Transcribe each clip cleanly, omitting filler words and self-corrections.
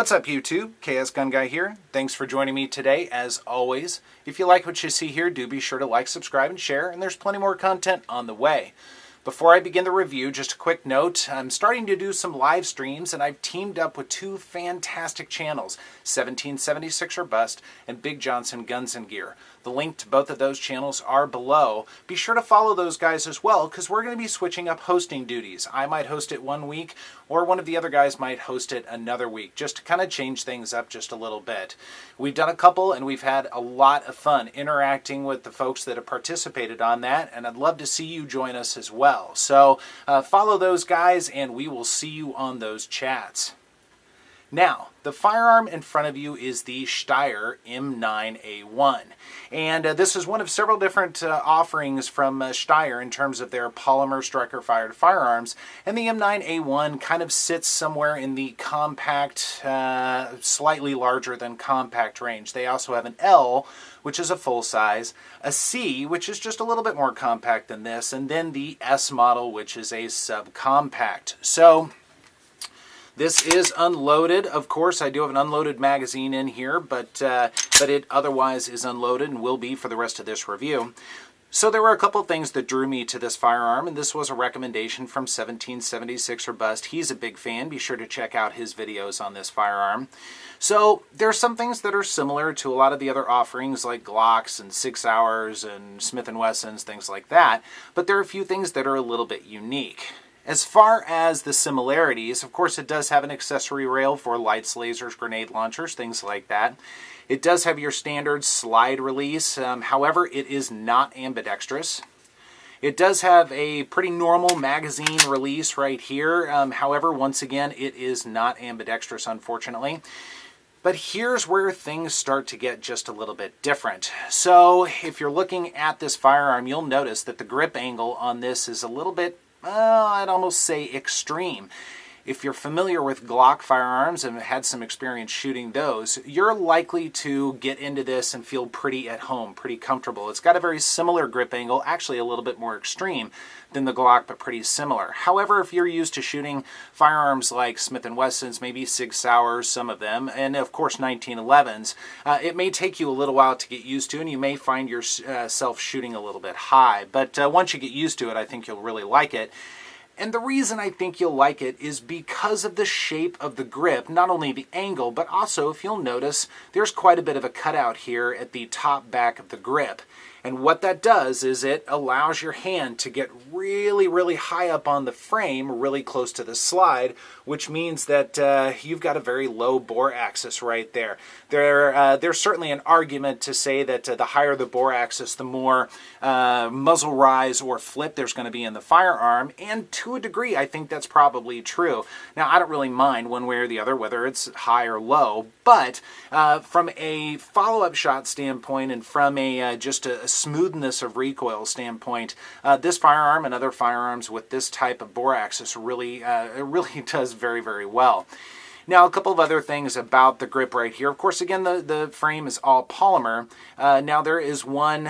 What's up YouTube? KS Gun Guy here. Thanks for joining me today as always. If you like what you see here, do be sure to like, subscribe, and share, and there's plenty more content on the way. Before I begin the review, just a quick note, I'm starting to do some live streams and I've teamed up with two fantastic channels, 1776 or Bust and Big Johnson Guns and Gear. The link to both of those channels are below. Be sure to follow those guys as well because we're going to be switching up hosting duties. I might host it one week or one of the other guys might host it another week just to kind of change things up just a little bit. We've done a couple and we've had a lot of fun interacting with the folks that have participated on that, and I'd love to see you join us as well. So follow those guys and we will see you on those chats. Now, the firearm in front of you is the Steyr M9-A1. And this is one of several different offerings from Steyr in terms of their polymer striker-fired firearms. And the M9-A1 kind of sits somewhere in the compact, slightly larger than compact range. They also have an L, which is a full size, a C, which is just a little bit more compact than this, and then the S model, which is a subcompact. So this is unloaded. Of course, I do have an unloaded magazine in here, but it otherwise is unloaded and will be for the rest of this review. So there were a couple things that drew me to this firearm, and this was a recommendation from 1776 or Bust. He's a big fan. Be sure to check out his videos on this firearm. So there are some things that are similar to a lot of the other offerings like Glocks and 6 Hours and Smith & Wessons, things like that, but there are a few things that are a little bit unique. As far as the similarities, of course it does have an accessory rail for lights, lasers, grenade launchers, things like that. It does have your standard slide release, however it is not ambidextrous. It does have a pretty normal magazine release right here, however once again it is not ambidextrous unfortunately. But here's where things start to get just a little bit different. So if you're looking at this firearm, you'll notice that the grip angle on this is a little bit, I'd almost say extreme. If you're familiar with Glock firearms and had some experience shooting those, you're likely to get into this and feel pretty at home, pretty comfortable. It's got a very similar grip angle, actually a little bit more extreme than the Glock, but pretty similar. However, if you're used to shooting firearms like Smith & Wessons, maybe 6 Hours, some of them, and of course 1911s, it may take you a little while to get used to, and you may find yourself shooting a little bit high. But once you get used to it, I think you'll really like it. And the reason I think you'll like it is because of the shape of the grip, not only the angle, but also, if you'll notice, there's quite a bit of a cutout here at the top back of the grip. And what that does is it allows your hand to get really, really high up on the frame, really close to the slide, which means that you've got a very low bore axis right there. There's certainly an argument to say that the higher the bore axis, the more muzzle rise or flip there's going to be in the firearm, and to a degree I think that's probably true. Now I don't really mind one way or the other whether it's high or low, but from a follow-up shot standpoint and from just a smoothness of recoil standpoint, this firearm and other firearms with this type of bore axis really does very, very well. Now, a couple of other things about the grip right here. Of course, again, the frame is all polymer. Now, there is one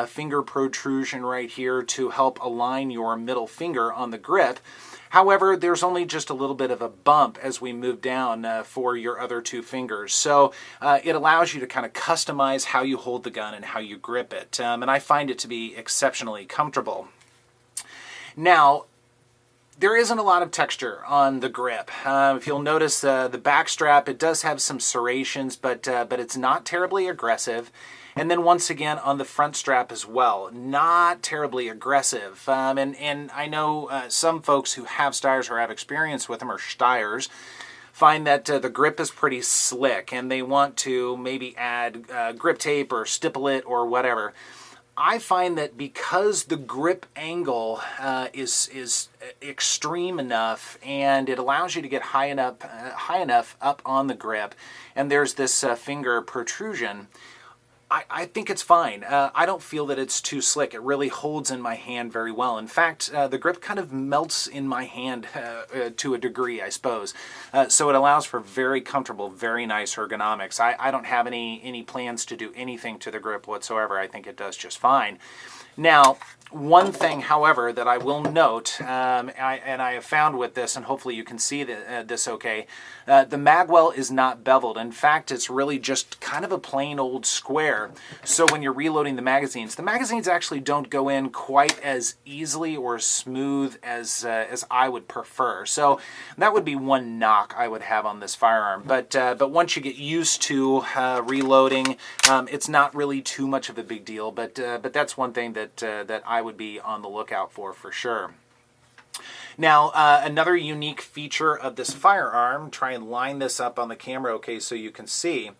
finger protrusion right here to help align your middle finger on the grip. However, there's only just a little bit of a bump as we move down for your other two fingers. So it allows you to kind of customize how you hold the gun and how you grip it. And I find it to be exceptionally comfortable. Now, there isn't a lot of texture on the grip. If you'll notice the back strap, it does have some serrations, but it's not terribly aggressive. And then once again on the front strap as well, not terribly aggressive. And I know some folks who have Steyrs or have experience with them, or Steyrs, find that the grip is pretty slick and they want to maybe add grip tape or stipple it or whatever. I find that because the grip angle is extreme enough and it allows you to get high enough up on the grip, and there's this finger protrusion, I think it's fine. I don't feel that it's too slick. It really holds in my hand very well. In fact, the grip kind of melts in my hand to a degree, I suppose. So it allows for very comfortable, very nice ergonomics. I don't have any plans to do anything to the grip whatsoever. I think it does just fine. Now, One thing, however, that I will note, and I have found with this, and hopefully you can see this okay, the magwell is not beveled. In fact, it's really just kind of a plain old square. So when you're reloading the magazines actually don't go in quite as easily or smooth as I would prefer. So that would be one knock I would have on this firearm. But once you get used to reloading, it's not really too much of a big deal. But that's one thing that I would be on the lookout for sure. Now, another unique feature of this firearm, try and line this up on the camera, okay, so you can see.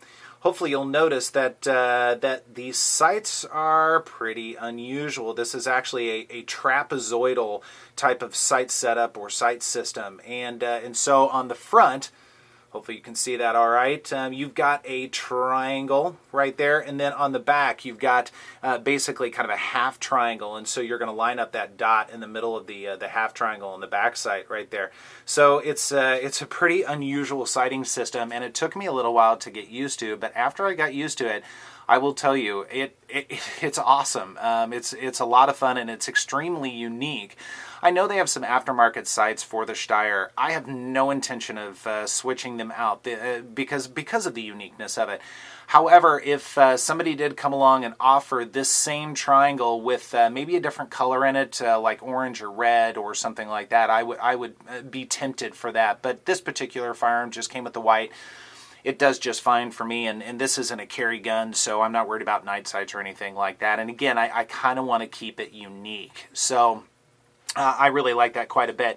Hopefully you'll notice that that these sights are pretty unusual. This is actually a trapezoidal type of sight setup or sight system. And so on the front, hopefully you can see that all right. You've got a triangle right there, and then on the back you've got basically kind of a half triangle, and so you're going to line up that dot in the middle of the half triangle on the back sight right there. So it's a pretty unusual sighting system, and it took me a little while to get used to, but after I got used to it, I will tell you, it's awesome. It's a lot of fun, and it's extremely unique. I know they have some aftermarket sights for the Steyr. I have no intention of switching them out because of the uniqueness of it. However, if somebody did come along and offer this same triangle with maybe a different color in it, like orange or red or something like that, I would be tempted for that. But this particular firearm just came with the white. It does just fine for me, and this isn't a carry gun, so I'm not worried about night sights or anything like that. And again, I kind of want to keep it unique. So I really like that quite a bit.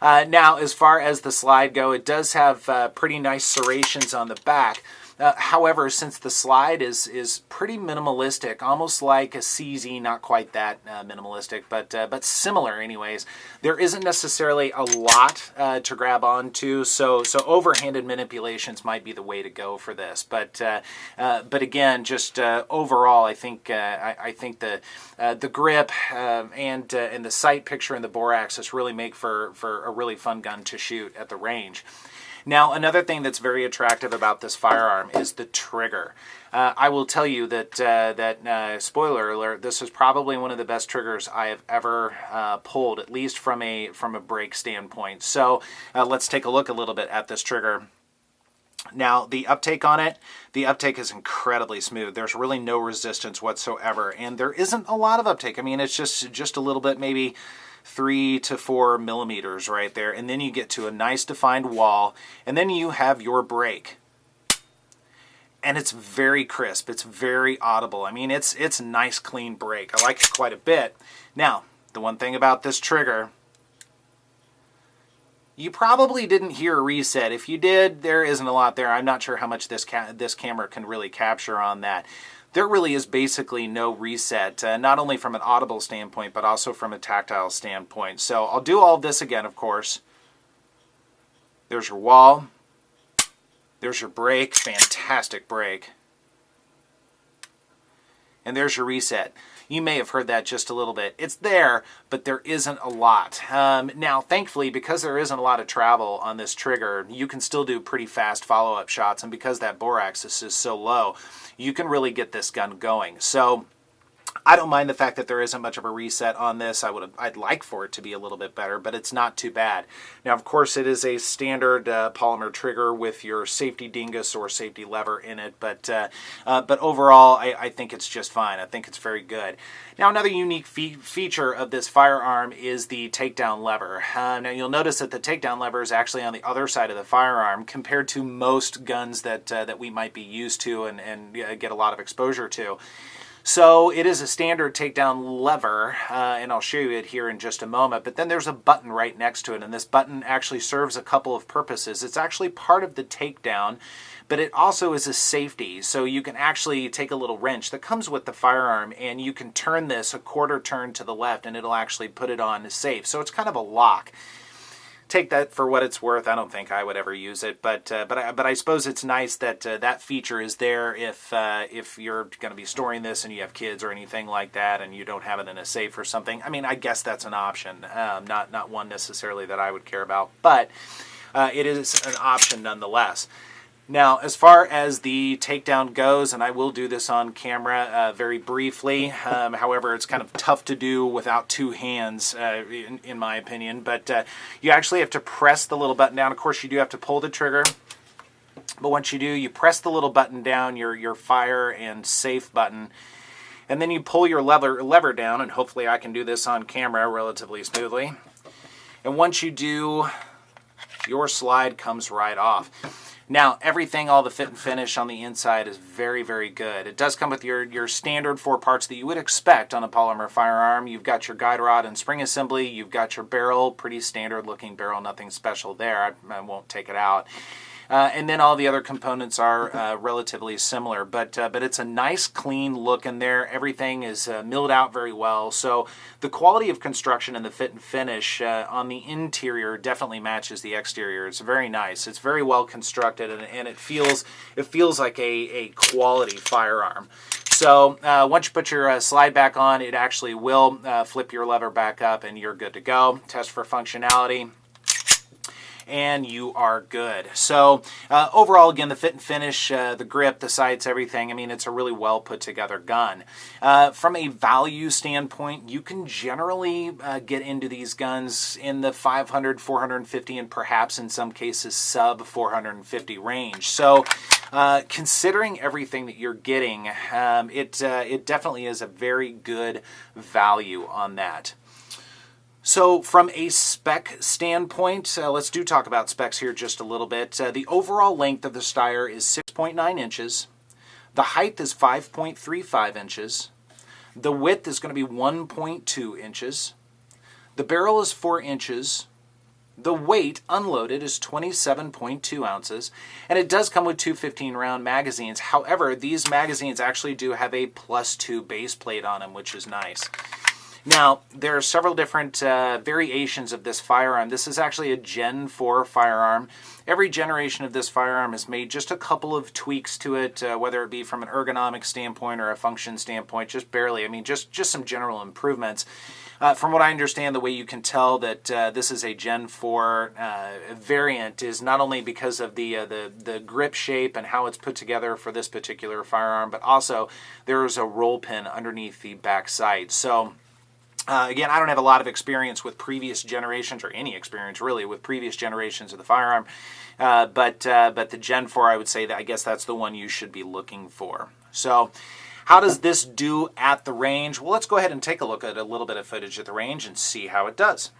Now, as far as the slide go, it does have pretty nice serrations on the back. However, since the slide is pretty minimalistic, almost like a CZ, not quite that minimalistic, but similar anyways, there isn't necessarily a lot to grab onto, so overhanded manipulations might be the way to go for this. But again, just overall, I think the grip and the sight picture and the bore axis really make for a really fun gun to shoot at the range. Now, another thing that's very attractive about this firearm is the trigger. I will tell you that spoiler alert, this is probably one of the best triggers I have ever pulled, at least from a break standpoint. So let's take a look a little bit at this trigger. Now, the uptake on it, the uptake is incredibly smooth. There's really no resistance whatsoever, and there isn't a lot of uptake. I mean, it's just a little bit, maybe 3 to 4 millimeters right there, and then you get to a nice defined wall, and then you have your break, and it's very crisp. It's very audible. I mean, it's a nice clean break. I like it quite a bit. Now, the one thing about this trigger, you probably didn't hear a reset. If you did, there isn't a lot there. I'm not sure how much this camera can really capture on that. There really is basically no reset, not only from an audible standpoint, but also from a tactile standpoint. So I'll do all of this again, of course. There's your wall. There's your break. Fantastic break. And there's your reset. You may have heard that just a little bit. It's there, but there isn't a lot. Now, thankfully, because there isn't a lot of travel on this trigger, you can still do pretty fast follow-up shots, and because that bore axis is so low, you can really get this gun going. So I don't mind the fact that there isn't much of a reset on this. I'd like for it to be a little bit better, but it's not too bad. Now, of course, it is a standard polymer trigger with your safety dingus or safety lever in it, but overall, I think it's just fine. I think it's very good. Now, another unique feature of this firearm is the takedown lever. Now, you'll notice that the takedown lever is actually on the other side of the firearm compared to most guns that we might be used to and get a lot of exposure to. So it is a standard takedown lever, and I'll show you it here in just a moment, but then there's a button right next to it, and this button actually serves a couple of purposes. It's actually part of the takedown, but it also is a safety, so you can actually take a little wrench that comes with the firearm, and you can turn this a quarter turn to the left, and it'll actually put it on safe. So it's kind of a lock. Take that for what it's worth. I don't think I would ever use it, but I suppose it's nice that that feature is there if you're going to be storing this and you have kids or anything like that, and you don't have it in a safe or something. I mean, I guess that's an option, not one necessarily that I would care about, but it is an option nonetheless. Now, as far as the takedown goes, and I will do this on camera very briefly, however, it's kind of tough to do without two hands, in my opinion, but you actually have to press the little button down. Of course, you do have to pull the trigger, but once you do, you press the little button down, your fire and safe button, and then you pull your lever down, and hopefully I can do this on camera relatively smoothly. And once you do, your slide comes right off. Now, everything, all the fit and finish on the inside is very, very good. It does come with your standard 4 parts that you would expect on a polymer firearm. You've got your guide rod and spring assembly. You've got your barrel, pretty standard looking barrel, nothing special there. I won't take it out. And then all the other components are relatively similar, but it's a nice clean look in there. Everything is milled out very well, so the quality of construction and the fit and finish on the interior definitely matches the exterior. It's very nice. It's very well constructed, and it feels like a quality firearm. So once you put your slide back on, it actually will flip your lever back up, and you're good to go. Test for functionality, and you are good. So overall, again, the fit and finish, the grip, the sights, everything, I mean, it's a really well put together gun. From a value standpoint, you can generally get into these guns in the 500, 450, and perhaps in some cases sub 450 range. So considering everything that you're getting, it definitely is a very good value on that. So from a spec standpoint, let's talk about specs here just a little bit. The overall length of the Steyr is 6.9 inches. The height is 5.35 inches. The width is going to be 1.2 inches. The barrel is 4 inches. The weight, unloaded, is 27.2 ounces. And it does come with two 15-round magazines. However, these magazines actually do have a +2 base plate on them, which is nice. Now, there are several different variations of this firearm. This is actually a Gen 4 firearm. Every generation of this firearm has made just a couple of tweaks to it, whether it be from an ergonomic standpoint or a function standpoint, just barely. I mean, just some general improvements. From what I understand, the way you can tell that this is a Gen 4 variant is not only because of the grip shape and how it's put together for this particular firearm, but also there is a roll pin underneath the back sight. So again, I don't have a lot of experience with previous generations, or any experience really with previous generations of the firearm, but the Gen 4, I would say that I guess that's the one you should be looking for. So how does this do at the range? Well, let's go ahead and take a look at a little bit of footage at the range and see how it does.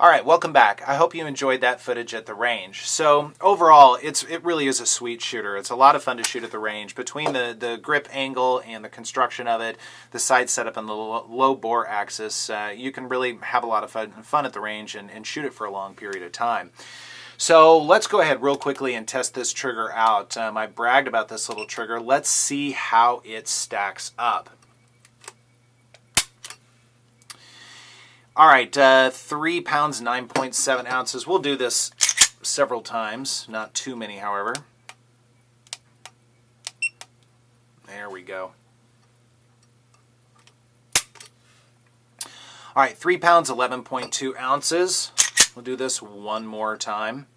All right, welcome back. I hope you enjoyed that footage at the range. So overall, it really is a sweet shooter. It's a lot of fun to shoot at the range. Between the grip angle and the construction of it, the sight setup and the low bore axis, you can really have a lot of fun at the range and shoot it for a long period of time. So let's go ahead real quickly and test this trigger out. I bragged about this little trigger. Let's see how it stacks up. All right, 3 pounds, 9.7 ounces. We'll do this several times, not too many, however. There we go. All right, 3 pounds, 11.2 ounces. We'll do this one more time.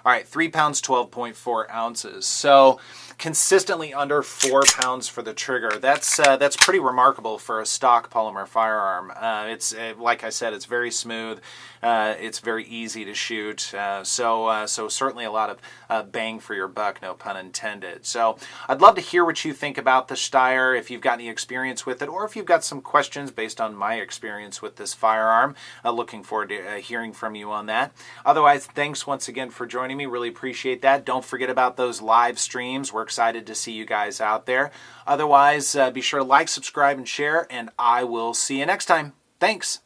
All right, 3 pounds, 12.4 ounces. So consistently under 4 pounds for the trigger. That's pretty remarkable for a stock polymer firearm. It's like I said, it's very smooth. It's very easy to shoot. So certainly a lot of bang for your buck, no pun intended. So I'd love to hear what you think about the Steyr, if you've got any experience with it, or if you've got some questions based on my experience with this firearm. Looking forward to hearing from you on that. Otherwise, thanks once again for joining me. Really appreciate that. Don't forget about those live streams. We're excited to see you guys out there. Otherwise, be sure to like, subscribe, and share, and I will see you next time. Thanks.